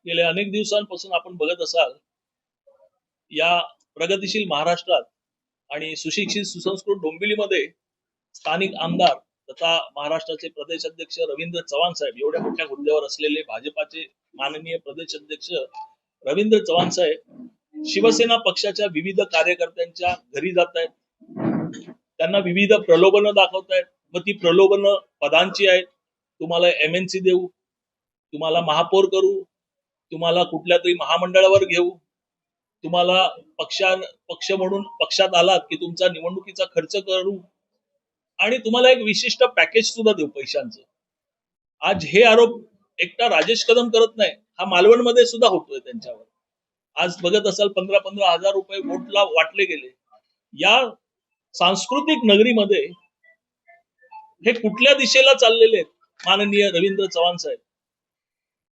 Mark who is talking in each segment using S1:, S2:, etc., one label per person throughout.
S1: गेल्या अनेक दिवसांपासून आपण बघत असाल या प्रगतिशील महाराष्ट्रात आणि सुशिक्षित सुसंस्कृत डोंबिवलीमध्ये स्थानिक आमदार तथा महाराष्ट्राचे प्रदेश अध्यक्ष रवींद्र चव्हाण साहेब एवढ्या मोठ्या हुद्द्यावर असलेले भाजपाचे माननीय प्रदेश अध्यक्ष रवींद्र चव्हाण साहेब शिवसेना पक्षाच्या विविध कार्यकर्त्यांच्या घरी जात आहेत, त्यांना विविध प्रलोभनं दाखवतायत व ती प्रलोभनं पदांची आहेत. तुम्हाला MNC देऊ, तुम्हाला महापौर करू, तुम्हाला कुठल्या तरी महामंडळावर घेऊ, तुम्हाला पक्ष म्हणून पक्षात आलात की तुमचा निवडणुकीचा खर्च करू आणि तुम्हाला एक विशिष्ट पॅकेज सुद्धा देऊ पैशांचं. आज हे आरोप एकटा राजेश कदम करत नाही, हा मालवणमध्ये सुद्धा होतोय त्यांच्यावर. आज बघत असाल 15-15 हजार रुपये वोटला वाटले गेले. या सांस्कृतिक नगरीमध्ये हे कुठल्या दिशेला चाललेले आहेत माननीय रवींद्र चव्हाण साहेब?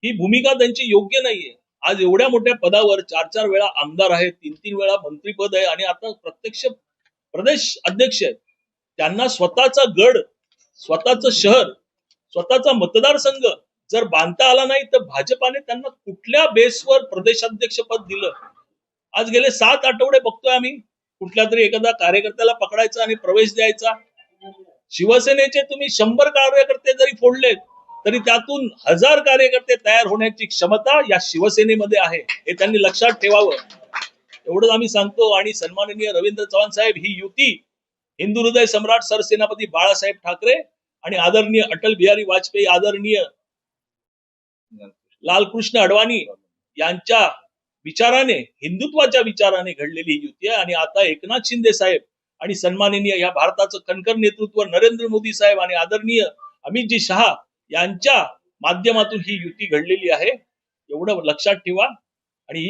S1: ही भूमिका त्यांची योग्य नाहीये. आज एवढ्या मोठ्या पदावर 4-4 वेळा आमदार आहेत, 3-3 वेळा मंत्रीपद आहे आणि आता प्रत्यक्ष प्रदेश अध्यक्ष आहेत. त्यांना स्वतःचा गड, स्वतःचं शहर, स्वतःचा मतदारसंघ जर बांधता आला नाही तर भाजपाने त्यांना कुठल्या बेसवर प्रदेशाध्यक्ष पद दिलं? आज गेले 7 आठवडे बघतोय आम्ही कुठल्या तरी एखादा कार्यकर्त्याला पकडायचा आणि प्रवेश द्यायचा. शिवसेनेचे तुम्ही 100 कार्यकर्ते जरी फोडलेत तरी त्यातून 1000 कार्यकर्ते तयार होण्याची क्षमता या शिवसेनेमध्ये आहे, हे त्यांनी लक्षात ठेवावं. एवढंच आम्ही सांगतो. आणि सन्माननीय रवींद्र चव्हाण साहेब, ही युती हिंदू हृदय सम्राट सरसेनापती बाळासाहेब ठाकरे आणि आदरणीय अटल बिहारी वाजपेयी, आदरणीय लालकृष्ण अडवाणी यांच्या विचाराने, हिंदुत्वाच्या विचाराने घडलेली युती आहे. आणि आता एकनाथ शिंदे साहेब आणि सन्माननीय या भारताचं कणखर नेतृत्व नरेंद्र मोदी साहेब आणि आदरणीय अमितजी शहा यांच्या माध्यमातून ही युती घडलेली आहे. एवढं लक्षात ठेवा.